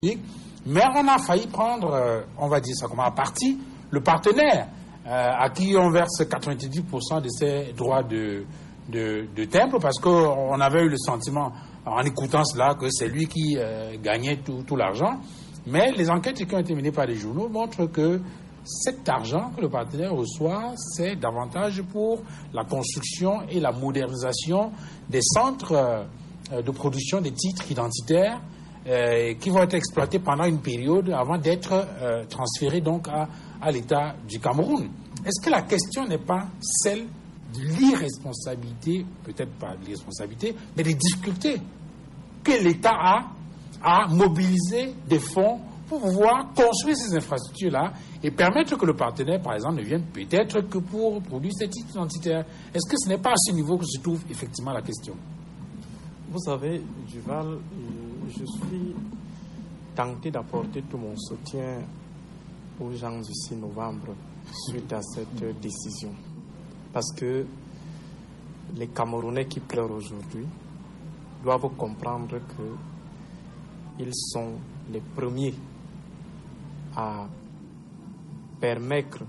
Mais on a failli prendre, on va dire ça comme à partie, le partenaire à qui on verse 90% de ses droits de timbre, parce qu'on avait eu le sentiment, en écoutant cela, que c'est lui qui gagnait tout l'argent. Mais les enquêtes qui ont été menées par les journaux montrent que cet argent que le partenaire reçoit, c'est davantage pour la construction et la modernisation des centres de production des titres identitaires qui vont être exploités pendant une période avant d'être transférés donc à l'État du Cameroun. Est-ce que la question n'est pas celle de l'irresponsabilité, peut-être pas de l'irresponsabilité, mais des difficultés que l'État a à mobiliser des fonds pour pouvoir construire ces infrastructures-là et permettre que le partenaire, par exemple, ne vienne peut-être que pour produire ces titres identitaires? Est-ce que ce n'est pas à ce niveau que se trouve effectivement la question? Vous savez, Duval, je suis tenté d'apporter tout mon soutien aux gens du 6 novembre suite à cette décision. Parce que les Camerounais qui pleurent aujourd'hui doivent comprendre qu'ils sont les premiers à permettre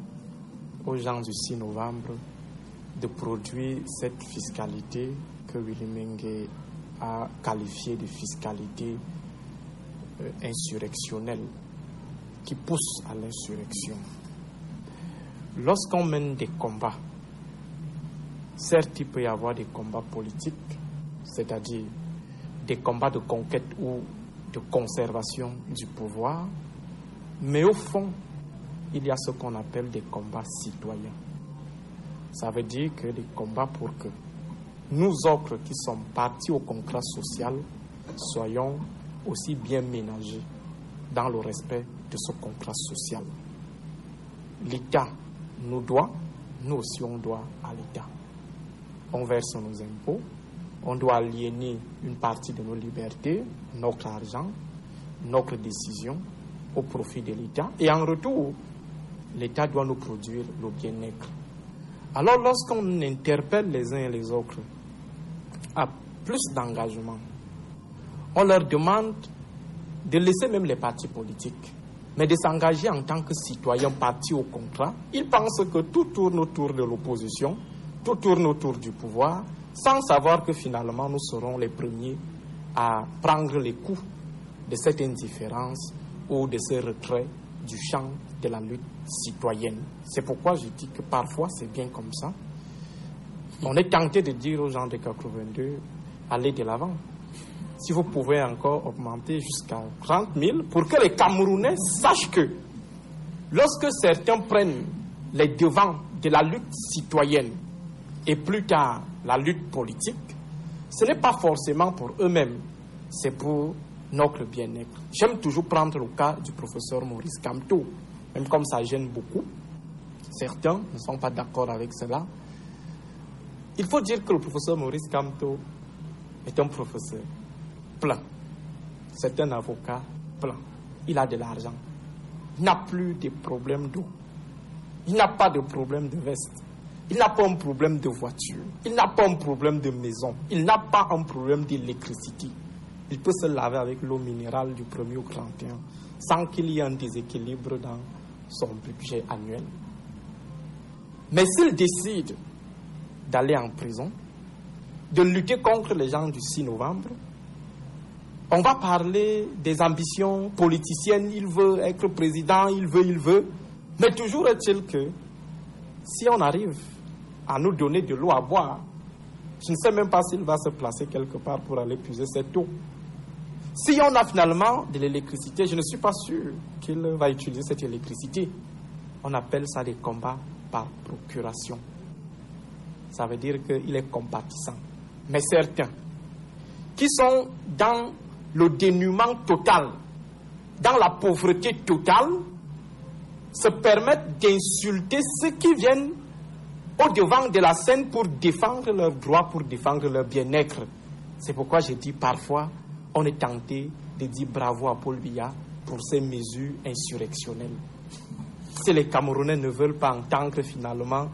aux gens du 6 novembre de produire cette fiscalité que Willy Mengue a qualifiée de fiscalité insurrectionnelle qui pousse à l'insurrection. Lorsqu'on mène des combats, certes il peut y avoir des combats politiques, c'est-à-dire des combats de conquête ou de conservation du pouvoir, mais au fond, il y a ce qu'on appelle des combats citoyens. Ça veut dire que des combats pour que nous autres qui sommes partis au contrat social soyons aussi bien ménagés dans le respect de ce contrat social. L'État nous doit, nous aussi on doit à l'État. On verse nos impôts, on doit aliéner une partie de nos libertés, notre argent, notre décision au profit de l'État. Et en retour, l'État doit nous produire le bien-être. Alors lorsqu'on interpelle les uns et les autres à plus d'engagement, on leur demande de laisser même les partis politiques, mais de s'engager en tant que citoyens partis au contrat. Ils pensent que tout tourne autour de l'opposition, tout tourne autour du pouvoir, sans savoir que finalement nous serons les premiers à prendre les coups de cette indifférence ou de ce retrait du champ de la lutte citoyenne. C'est pourquoi je dis que parfois c'est bien comme ça. On est tenté de dire aux gens de 82, allez de l'avant. Si vous pouvez encore augmenter jusqu'à 30 000 pour que les Camerounais sachent que lorsque certains prennent les devants de la lutte citoyenne et plus tard la lutte politique, ce n'est pas forcément pour eux-mêmes, c'est pour notre bien-être. J'aime toujours prendre le cas du professeur Maurice Kamto, même comme ça gêne beaucoup. Certains ne sont pas d'accord avec cela. Il faut dire que le professeur Maurice Kamto est un professeur plein. C'est un avocat plein. Il a de l'argent. Il n'a plus de problème d'eau. Il n'a pas de problème de veste. Il n'a pas un problème de voiture. Il n'a pas un problème de maison. Il n'a pas un problème d'électricité. Il peut se laver avec l'eau minérale du 1er au 31 sans qu'il y ait un déséquilibre dans son budget annuel. Mais s'il décide d'aller en prison, de lutter contre les gens du 6 novembre, on va parler des ambitions politiciennes. Il veut être président, il veut. Mais toujours est-il que si on arrive à nous donner de l'eau à boire, je ne sais même pas s'il va se placer quelque part pour aller puiser cette eau. Si on a finalement de l'électricité, je ne suis pas sûr qu'il va utiliser cette électricité. On appelle ça des combats par procuration. Ça veut dire qu'il est compatissant. Mais certains qui sont dans le dénuement total, dans la pauvreté totale, se permettent d'insulter ceux qui viennent au devant de la scène pour défendre leurs droits, pour défendre leur bien-être. C'est pourquoi je dis parfois, on est tenté de dire bravo à Paul Biya pour ces mesures insurrectionnelles. Si les Camerounais ne veulent pas entendre finalement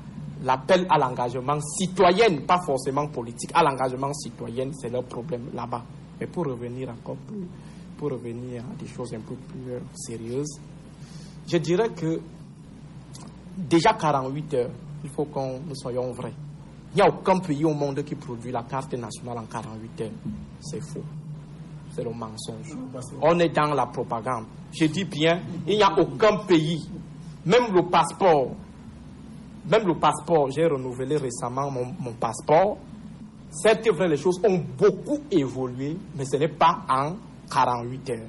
l'appel à l'engagement citoyen, pas forcément politique, à l'engagement citoyen, c'est leur problème là-bas. Mais pour revenir encore plus pour revenir à des choses un peu plus sérieuses, je dirais que déjà 48 heures, il faut que nous soyons vrais. Il n'y a aucun pays au monde qui produit la carte nationale en 48 heures. C'est faux. C'est le mensonge. On est dans la propagande. Je dis bien, il n'y a aucun pays, même le passeport, j'ai renouvelé récemment mon passeport. C'est vrai, les choses ont beaucoup évolué, mais ce n'est pas en 48 heures.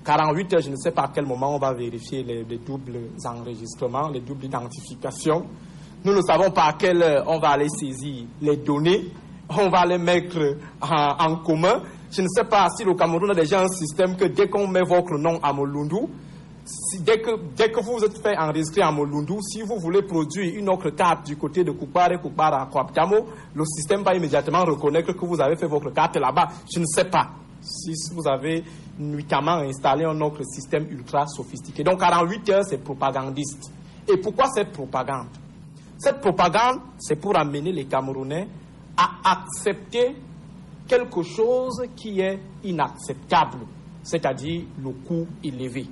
48 heures, je ne sais pas à quel moment on va vérifier les doubles enregistrements, les doubles identifications. Nous ne savons pas à quelle heure on va aller saisir les données, on va les mettre en commun. Je ne sais pas si le Cameroun a déjà un système que dès qu'on met votre nom à Molundu, dès que vous vous êtes fait enregistrer à Molundu, si vous voulez produire une autre carte du côté de Koukbara à Kwaptamo, le système va immédiatement reconnaître que vous avez fait votre carte là-bas. Je ne sais pas si vous avez nuitamment installé un autre système ultra sophistiqué. Donc 48 heures, c'est propagandiste. Et pourquoi cette propagande? Cette propagande, c'est pour amener les Camerounais à accepter quelque chose qui est inacceptable, c'est-à-dire le coût élevé.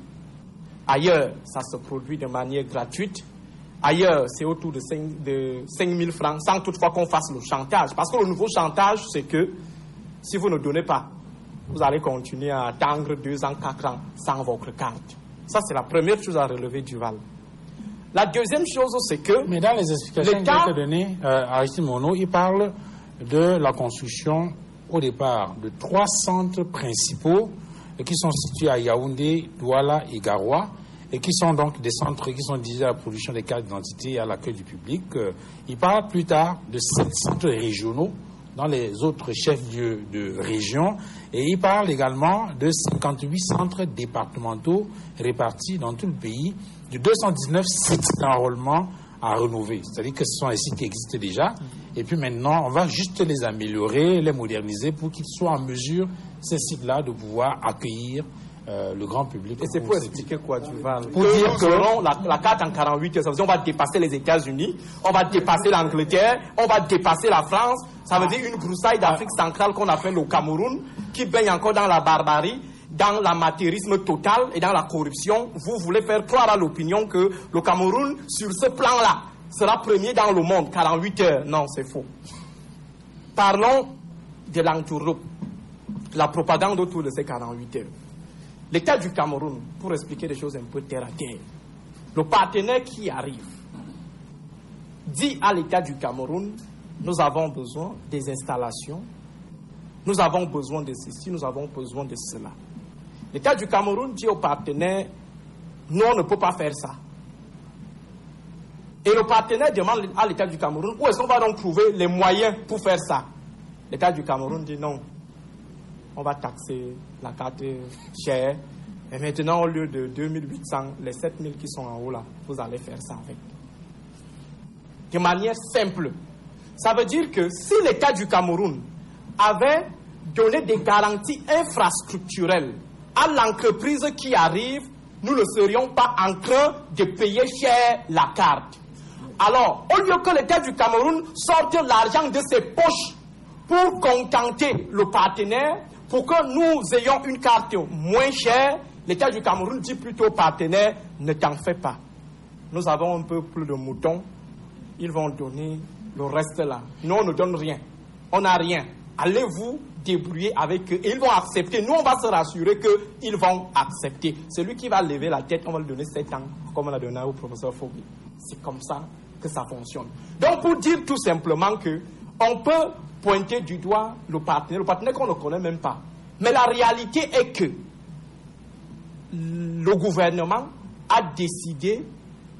Ailleurs, ça se produit de manière gratuite. Ailleurs, c'est autour de 5 000 francs, sans toutefois qu'on fasse le chantage. Parce que le nouveau chantage, c'est que si vous ne donnez pas, vous allez continuer à attendre 2 ans, 4 ans sans votre carte. Ça, c'est la première chose à relever du Val. La deuxième chose, c'est que... Mais dans les explications qu'il a données, Aristide Monod, il parle de la construction, au départ, de 3 centres principaux qui sont situés à Yaoundé, Douala et Garoua, et qui sont donc des centres qui sont dédiés à la production des cartes d'identité et à l'accueil du public. Il parle plus tard de 7 centres régionaux dans les autres chefs-lieux de région, et il parle également de 58 centres départementaux répartis dans tout le pays, de 219 sites d'enrôlement à renouveler. C'est-à-dire que ce sont les sites qui existent déjà, et puis maintenant, on va juste les améliorer, les moderniser pour qu'ils soient en mesure, ces sites-là, de pouvoir accueillir le grand public. Et c'est pour expliquer quoi, Duval? Pour dire que la carte en 48 heures, ça veut dire on va dépasser les États-Unis, on va dépasser l'Angleterre, on va dépasser la France. Ça veut dire une broussaille d'Afrique centrale qu'on appelle le Cameroun, qui baigne encore dans la barbarie, dans l'amateurisme total et dans la corruption. Vous voulez faire croire à l'opinion que le Cameroun, sur ce plan-là, sera premier dans le monde, 48 heures. Non, c'est faux. Parlons de l'entourloupe, la propagande autour de ces 48 heures. L'État du Cameroun, pour expliquer des choses un peu terre à terre, le partenaire qui arrive dit à l'État du Cameroun, nous avons besoin des installations, nous avons besoin de ceci, nous avons besoin de cela. L'État du Cameroun dit au partenaire, nous on ne peut pas faire ça. Et le partenaire demande à l'État du Cameroun, où est-ce qu'on va donc trouver les moyens pour faire ça? L'État du Cameroun dit non. On va taxer la carte chère. Et maintenant, au lieu de 2800, les 7000 qui sont en haut là, vous allez faire ça avec. De manière simple. Ça veut dire que si l'État du Cameroun avait donné des garanties infrastructurelles à l'entreprise qui arrive, nous ne serions pas en train de payer cher la carte. Alors, au lieu que l'État du Cameroun sorte l'argent de ses poches pour contenter le partenaire, pour que nous ayons une carte moins chère, l'État du Cameroun dit plutôt au partenaire, ne t'en fais pas. Nous avons un peu plus de moutons, ils vont donner le reste là. Nous, on ne donne rien. On n'a rien. Allez-vous débrouiller avec eux et ils vont accepter. Nous, on va se rassurer qu'ils vont accepter. Celui qui va lever la tête, on va lui donner 7 ans, comme on a donné au professeur Fogli. C'est comme ça que ça fonctionne. Donc, pour dire tout simplement que on peut pointer du doigt le partenaire qu'on ne connaît même pas. Mais la réalité est que le gouvernement a décidé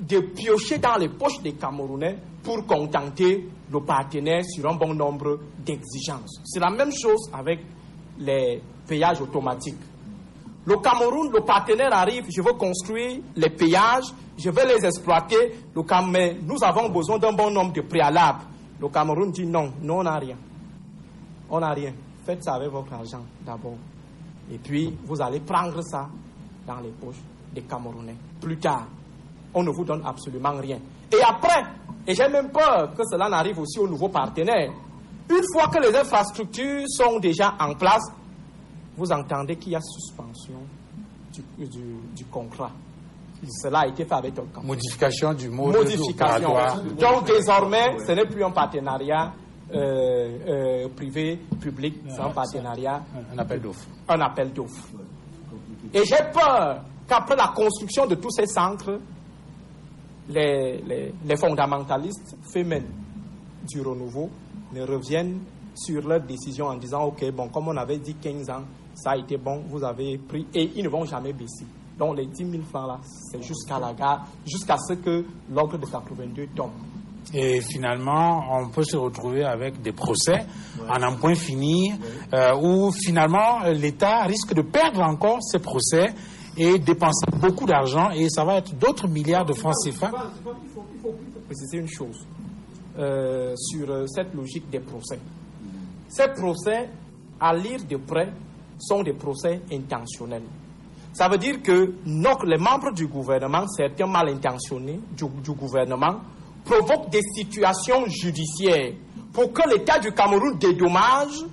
de piocher dans les poches des Camerounais pour contenter le partenaire sur un bon nombre d'exigences. C'est la même chose avec les péages automatiques. Le Cameroun, le partenaire arrive, je veux construire les péages, je vais les exploiter, mais nous avons besoin d'un bon nombre de préalables. Le Cameroun dit non, nous on n'a rien. On n'a rien. Faites ça avec votre argent d'abord. Et puis, vous allez prendre ça dans les poches des Camerounais. Plus tard, on ne vous donne absolument rien. Et après, et j'ai même peur que cela n'arrive aussi aux nouveaux partenaires, une fois que les infrastructures sont déjà en place, vous entendez qu'il y a suspension du contrat. Cela a été fait avec un camp. Modification du mode opératoire. Donc désormais, ce n'est plus un partenariat privé-public, c'est un partenariat. Un appel d'offres. Un appel d'offres. Et j'ai peur qu'après la construction de tous ces centres, les fondamentalistes féminins du renouveau ne reviennent sur leur décision en disant ok, bon, comme on avait dit 15 ans, ça a été bon, vous avez pris, et ils ne vont jamais baisser. Donc les 10 000 francs là, c'est jusqu'à la gare, jusqu'à ce que l'ordre de 82 tombe. Et finalement, on peut se retrouver avec des procès en un point fini, où finalement l'État risque de perdre encore ses procès et dépenser beaucoup d'argent, et ça va être d'autres milliards de francs CFA. Il faut préciser une chose sur cette logique des procès. Ces procès, à lire de près, sont des procès intentionnels. Ça veut dire que les membres du gouvernement, certains mal intentionnés du gouvernement, provoquent des situations judiciaires pour que l'État du Cameroun dédommage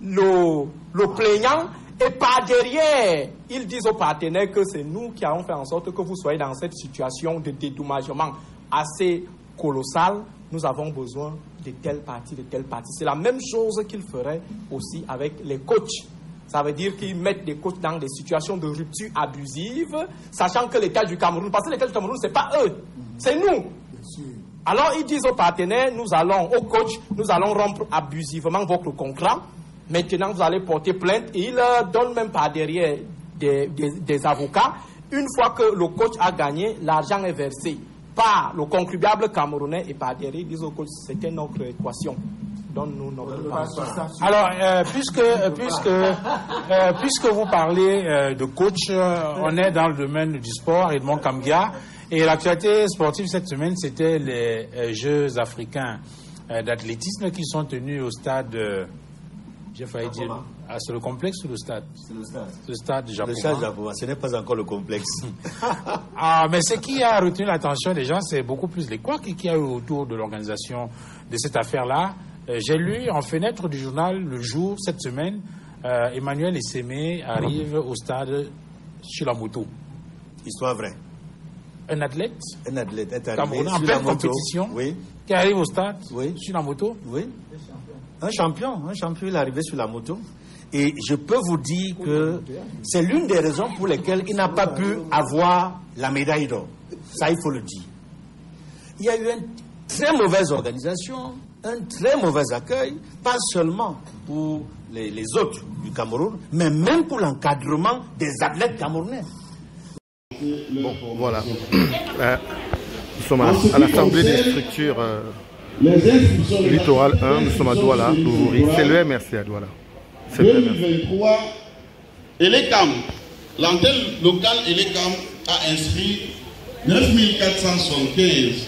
le plaignant, et par derrière, ils disent aux partenaires que c'est nous qui avons fait en sorte que vous soyez dans cette situation de dédommagement assez colossale. Nous avons besoin de telle partie, de telle partie. C'est la même chose qu'ils feraient aussi avec les coachs. Ça veut dire qu'ils mettent des coachs dans des situations de rupture abusive, sachant que l'État du Cameroun, parce que l'État du Cameroun, ce n'est pas eux, c'est nous. Alors ils disent aux partenaires, aux coachs, nous allons rompre abusivement votre contrat. Maintenant, vous allez porter plainte, et ils leur donnent même par derrière des avocats. Une fois que le coach a gagné, l'argent est versé par le contribuable camerounais, et par derrière, ils disent au coach, c'était notre équation. Donne-nous notre part. Alors, puisque vous parlez de coach, on est dans le domaine du sport, Edmond Kamgia, et l'actualité sportive cette semaine, c'était les Jeux africains d'athlétisme qui sont tenus au stade... J'ai failli dire, c'est le complexe ou le stade? C'est le stade. Le stade Japon. Le stade Japon, ce n'est pas encore le complexe. Mais ce qui a retenu l'attention des gens, c'est beaucoup plus les couacs qu'il y a eu autour de l'organisation de cette affaire-là. J'ai lu en fenêtre du journal Le Jour cette semaine, Emmanuel Essémé arrive au stade sur la moto. Histoire vraie. Un athlète est arrivé Camerounais, en sur pleine la moto. compétition, Oui. Qui arrive au stade Oui. sur la moto. Oui. Un champion, il est arrivé sur la moto. Et je peux vous dire que c'est l'une des raisons pour lesquelles il n'a pas pu avoir la médaille d'or. Ça, il faut le dire. Il y a eu une très mauvaise organisation, un très mauvais accueil, pas seulement pour les autres du Cameroun, mais même pour l'encadrement des athlètes camerounais. Bon, voilà. Nous sommes à l'Assemblée des structures littorales 1, nous sommes à Douala, c'est le MRC à Douala. 2023, Elecam, l'antenne locale Elecam a inscrit 9475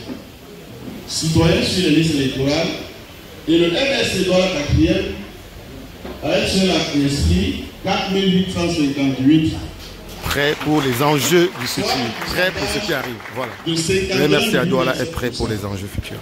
citoyens sur les listes électorales, et le MRC Douala 4e a inscrit 4858. Prêt pour les enjeux du futur, prêt pour ce qui arrive. Voilà. Le MRC à Douala est prêt pour les enjeux futurs.